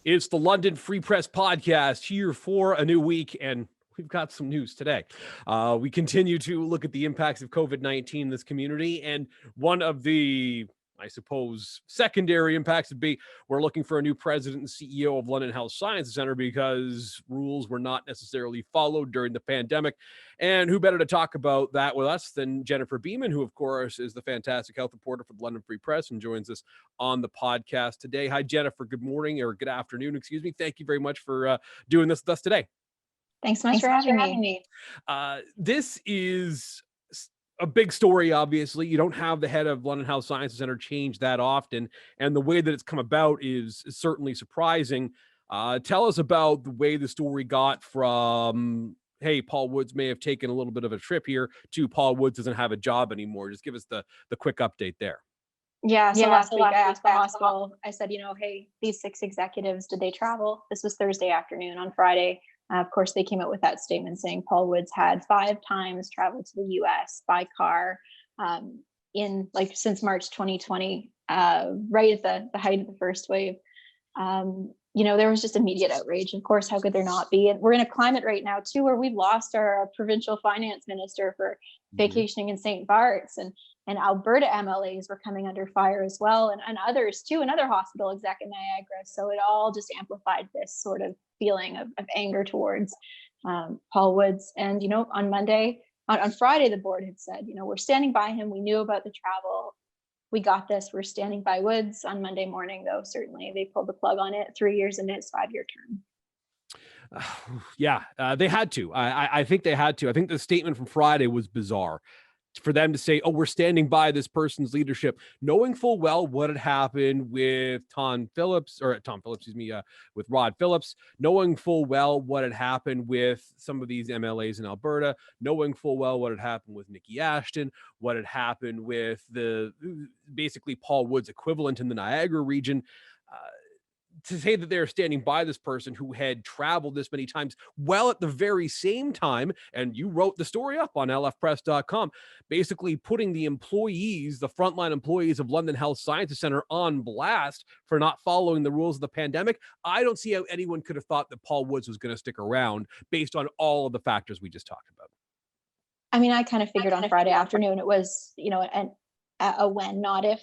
It's the London Free Press Podcast here for a new week, and we've got some news today. We continue to look at the impacts of COVID-19 in this community, and one of the, I suppose, secondary impacts would be we're looking for a new president and CEO of London Health Sciences Centre because rules were not necessarily followed during the pandemic. And who better to talk about that with us than Jennifer Bieman, who, of course, is the fantastic health reporter for the London Free Press and joins us on the podcast today. Hi, Jennifer. Good morning or good afternoon. Excuse me. Thank you very much for doing this with us today. Thanks so much for having me. This is a big story, obviously. You don't have the head of London Health Sciences Centre change that often, and the way that it's come about is certainly surprising. Tell us about the way the story got from, hey, Paul Woods may have taken a little bit of a trip here, to Paul Woods doesn't have a job anymore. Just give us the quick update there. Yeah, so last week I asked the hospital, I said, hey, these 6 executives, did they travel? This was Thursday afternoon. On Friday, of course, they came out with that statement saying Paul Woods had 5 times traveled to the US by car since March 2020, right at the height of the first wave. There was just immediate outrage. Of course, how could there not be? And we're in a climate right now, too, where we've lost our provincial finance minister for vacationing in St. Bart's, and Alberta MLAs were coming under fire as well, and others, too, another hospital exec in Niagara. So it all just amplified this sort of feeling of anger towards Paul Woods. And, on Friday, the board had said, we're standing by him. We knew about the travel. We got this. We're standing by Woods. On Monday morning, though, certainly they pulled the plug on it 3 years into his 5-year term. They had to. I think they had to. I think the statement from Friday was bizarre. For them to say, oh, we're standing by this person's leadership, knowing full well what had happened with with Rod Phillips, knowing full well what had happened with some of these MLAs in Alberta, knowing full well what had happened with Nikki Ashton, what had happened with basically Paul Woods equivalent in the Niagara region. To say that they're standing by this person who had traveled this many times, well, at the very same time, and you wrote the story up on lfpress.com, basically putting the employees, the frontline employees of London Health Sciences Centre on blast for not following the rules of the pandemic. I don't see how anyone could have thought that Paul Woods was going to stick around based on all of the factors we just talked about. I mean, I kind of figured on Friday afternoon it was, a when, not if,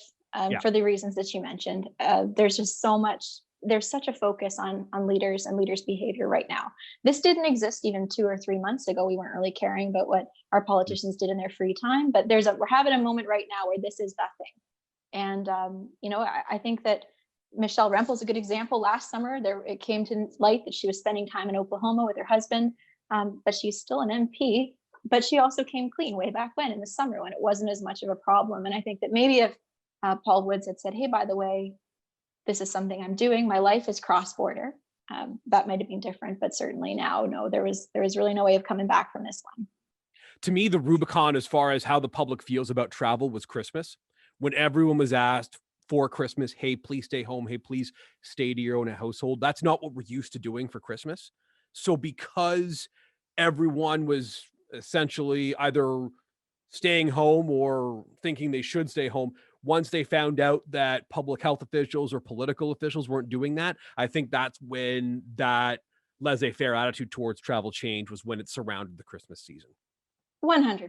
for the reasons that you mentioned. There's just so much. There's such a focus on leaders and leaders' behavior right now. This didn't exist even 2 or 3 months ago. We weren't really caring about what our politicians did in their free time, but we're having a moment right now where this is that thing. And, I think that Michelle Rempel is a good example. Last summer, it came to light that she was spending time in Oklahoma with her husband, but she's still an MP, but she also came clean way back when in the summer when it wasn't as much of a problem. And I think that maybe if Paul Woods had said, hey, by the way, this is something I'm doing. My life is cross-border. That might have been different, but certainly now, no, there was really no way of coming back from this one. To me, the Rubicon as far as how the public feels about travel was Christmas, when everyone was asked for Christmas, hey, please stay home. Hey, please stay to your own household. That's not what we're used to doing for Christmas. So because everyone was essentially either staying home or thinking they should stay home, once they found out that public health officials or political officials weren't doing that, I think that's when that laissez-faire attitude towards travel change was when it surrounded the Christmas season. 100%.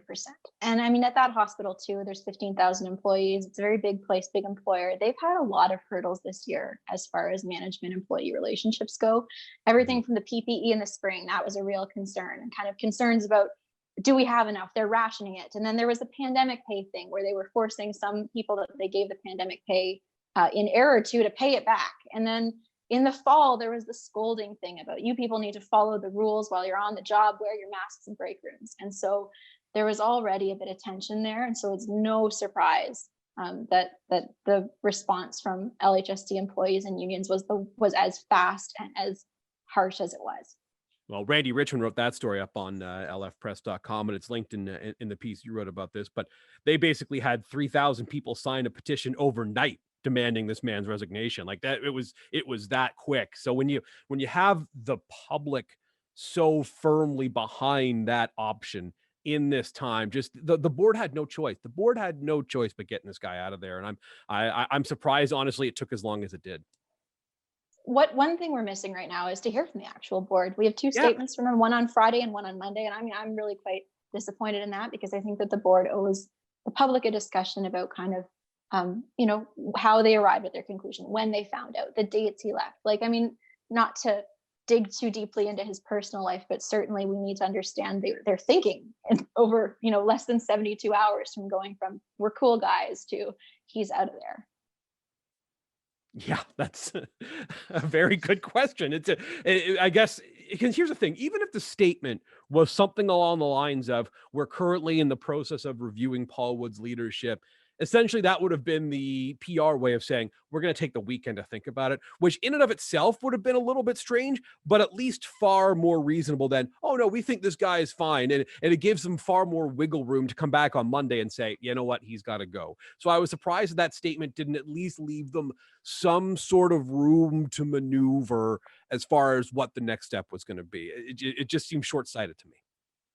And I mean, at that hospital too, there's 15,000 employees. It's a very big place, big employer. They've had a lot of hurdles this year as far as management employee relationships go. Everything from the PPE in the spring, that was a real concern, and kind of concerns about, do we have enough? They're rationing it. And then there was the pandemic pay thing where they were forcing some people that they gave the pandemic pay in error to pay it back. And then in the fall, there was the scolding thing about, you people need to follow the rules while you're on the job, wear your masks in break rooms. And so there was already a bit of tension there. And so it's no surprise that the response from LHST employees and unions was as fast and as harsh as it was. Well, Randy Richmond wrote that story up on lfpress.com, and it's linked in the piece you wrote about this. But they basically had 3,000 people sign a petition overnight demanding this man's resignation. Like that, it was that quick. So when you have the public so firmly behind that option in this time, just the board had no choice. The board had no choice but getting this guy out of there. And I'm surprised, honestly, it took as long as it did. one thing we're missing right now is to hear from the actual board. We have two Yeah. statements from them, one on Friday and one on Monday. And I mean, I'm really quite disappointed in that, because I think that the board owes the public a discussion about kind of, how they arrived at their conclusion, when they found out, the dates he left. Like, I mean, not to dig too deeply into his personal life, but certainly we need to understand their thinking and over, less than 72 hours from going from we're cool guys to he's out of there. Yeah, that's a very good question. I guess, because here's the thing, even if the statement was something along the lines of, we're currently in the process of reviewing Paul Wood's leadership, essentially that would have been the PR way of saying, we're going to take the weekend to think about it, which in and of itself would have been a little bit strange, but at least far more reasonable than, oh no, we think this guy is fine. And it gives them far more wiggle room to come back on Monday and say, you know what, he's got to go. So I was surprised that statement didn't at least leave them some sort of room to maneuver as far as what the next step was going to be. It just seemed short-sighted to me.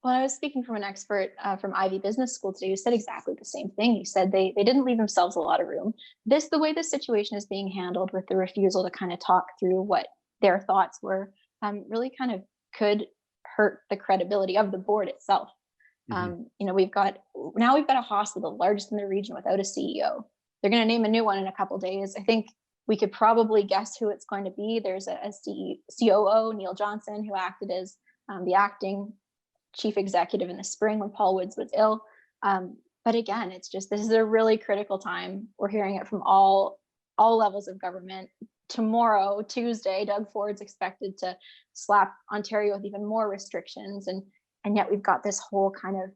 Well, I was speaking from an expert from Ivy Business School today who said exactly the same thing. He said they didn't leave themselves a lot of room. The way this situation is being handled, with the refusal to kind of talk through what their thoughts were, really kind of could hurt the credibility of the board itself. We've got a hospital, largest in the region, without a CEO. They're going to name a new one in a couple days. I think we could probably guess who it's going to be. There's a COO, Neil Johnson, who acted as the acting chief executive in the spring when Paul Woods was ill. But again, it's just, this is a really critical time. We're hearing it from all levels of government. Tomorrow, Tuesday, Doug Ford's expected to slap Ontario with even more restrictions. And yet we've got this whole kind of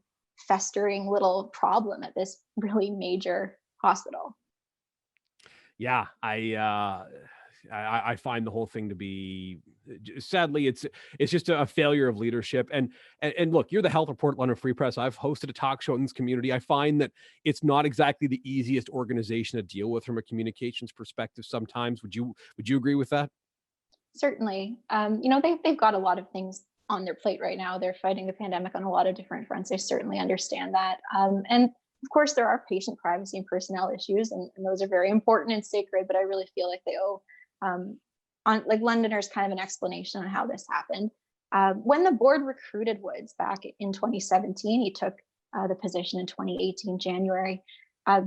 festering little problem at this really major hospital. Yeah, I find the whole thing to be, sadly, it's just a failure of leadership. And look, you're the health report, London Free Press. I've hosted a talk show in this community. I find that it's not exactly the easiest organization to deal with from a communications perspective sometimes. Would you agree with that? Certainly. They've got a lot of things on their plate right now. They're fighting the pandemic on a lot of different fronts. I certainly understand that. And of course, there are patient privacy and personnel issues, and those are very important and sacred, but I really feel like they owe Londoners kind of an explanation on how this happened. When the board recruited Woods back in 2017, he took the position in 2018, January.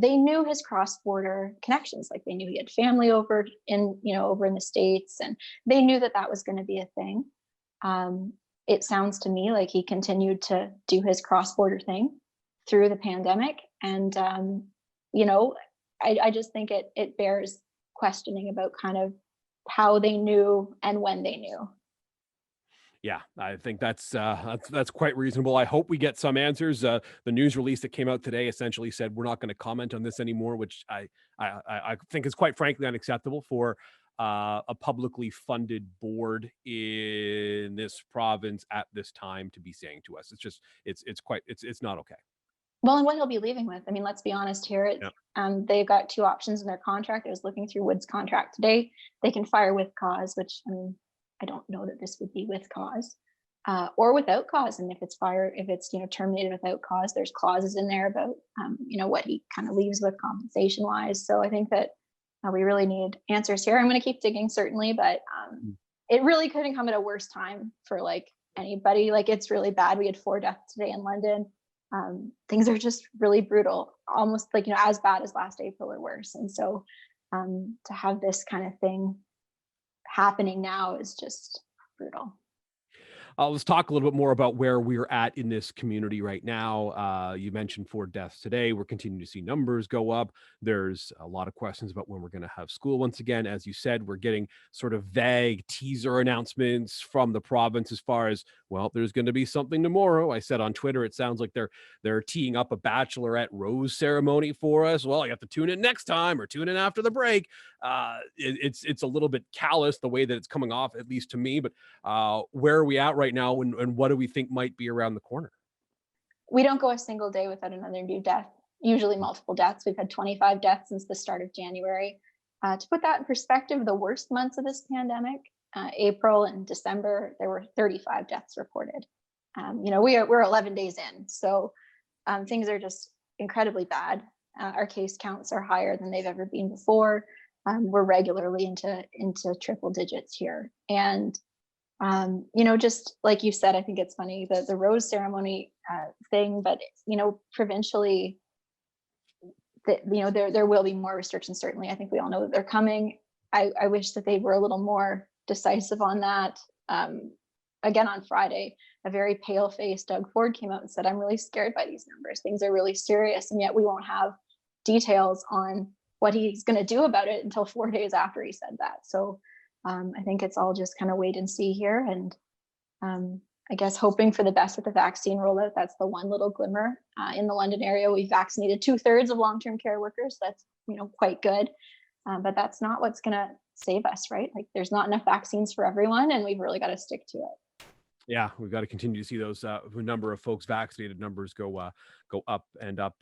They knew his cross-border connections. Like, they knew he had family over in the States, and they knew that was going to be a thing. It sounds to me like he continued to do his cross-border thing through the pandemic. And, I just think it bears questioning about kind of how they knew and when they knew. Yeah, I think that's quite reasonable. I hope we get some answers. The news release that came out today essentially said we're not going to comment on this anymore, which I think is quite frankly unacceptable for a publicly funded board in this province at this time to be saying to us. It's not okay. Well, and what he'll be leaving with, I mean, let's be honest here. Yeah. They've got two options in their contract. I was looking through Wood's contract today. They can fire with cause, which, I mean, I don't know that this would be with cause, or without cause. And if it's terminated without cause, there's clauses in there about, what he kind of leaves with compensation wise. So I think that we really need answers here. I'm going to keep digging, certainly, but it really couldn't come at a worse time for anybody. It's really bad. We had 4 deaths today in London. Things are just really brutal, almost as bad as last April or worse. And so to have this kind of thing happening now is just brutal. Let's talk a little bit more about where we're at in this community right now. You mentioned 4 deaths today. We're continuing to see numbers go up. There's a lot of questions about when we're going to have school once again. As you said, we're getting sort of vague teaser announcements from the province as far as, well, there's going to be something tomorrow. I said on Twitter, it sounds like they're teeing up a bachelorette rose ceremony for us. Well, I have to tune in next time or tune in after the break. It's a little bit callous the way that it's coming off, at least to me. But where are we at right now, and what do we think might be around the corner? We don't go a single day without another new death, usually multiple deaths. We've had 25 deaths since the start of January. To put that in perspective, the worst months of this pandemic, April and December, there were 35 deaths reported. We're 11 days in, so things are just incredibly bad. Our case counts are higher than they've ever been before. we're regularly into triple digits here. And you know, just like you said, I think it's funny the rose ceremony thing, but you know, provincially, you know, there will be more restrictions. Certainly, I think we all know that they're coming. I wish that they were a little more decisive on that. Again, on Friday, a very pale-faced Doug Ford came out and said, "I'm really scared by these numbers. Things are really serious," and yet we won't have details on what he's going to do about it until 4 days after he said that. So I think it's all just kind of wait and see here, and I guess hoping for the best with the vaccine rollout. That's the one little glimmer. In the London area, we've vaccinated 2/3 of long-term care workers. That's, you know, quite good, but that's not what's going to save us, right? Like, there's not enough vaccines for everyone, and we've really got to stick to it. Yeah, we've got to continue to see those number of folks vaccinated numbers go up and up.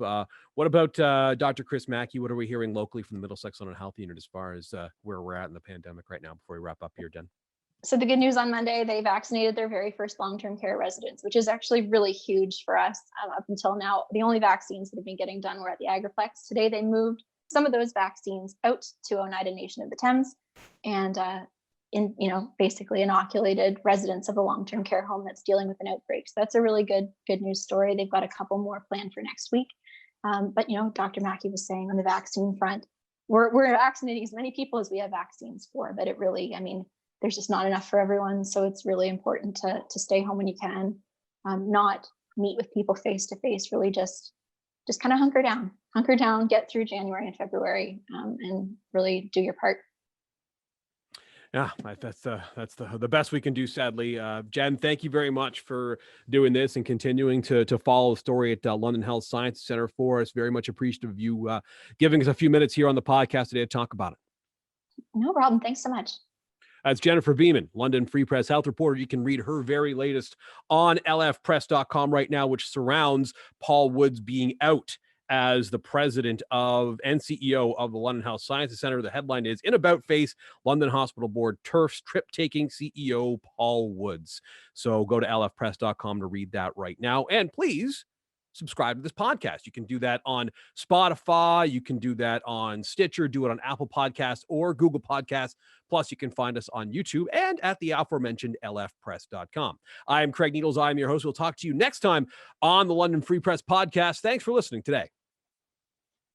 What about Dr. Chris Mackey? What are we hearing locally from the Middlesex London Health Unit as far as where we're at in the pandemic right now? Before we wrap up here, Jen. So the good news on Monday, they vaccinated their very first long-term care residents, which is actually really huge for us. Up until now, the only vaccines that have been getting done were at the Agriplex. Today, they moved some of those vaccines out to Oneida Nation of the Thames, and basically inoculated residents of a long-term care home that's dealing with an outbreak. So that's a really good news story. They've got a couple more planned for next week. But you know, Dr. Mackey was saying on the vaccine front, we're vaccinating as many people as we have vaccines for, but it really, I mean, there's just not enough for everyone. So it's really important to stay home when you can, not meet with people face to face, really just kind of hunker down, get through January and February, and really do your part. Yeah, that's the best we can do, sadly. Jen, thank you very much for doing this and continuing to follow the story at London Health Science Center for us. Very much appreciative of you giving us a few minutes here on the podcast today to talk about it. No problem. Thanks so much. That's Jennifer Bieman, London Free Press health reporter. You can read her very latest on lfpress.com right now, which surrounds Paul Woods being out as the president of and CEO of the London Health Sciences Center. The headline is, "In About Face, London Hospital Board turfs trip-taking CEO Paul Woods." So go to lfpress.com to read that right now. And please subscribe to this podcast. You can do that on Spotify. You can do that on Stitcher, do it on Apple Podcasts or Google Podcasts. Plus, you can find us on YouTube and at the aforementioned lfpress.com. I am Craig Needles. I am your host. We'll talk to you next time on the London Free Press podcast. Thanks for listening today.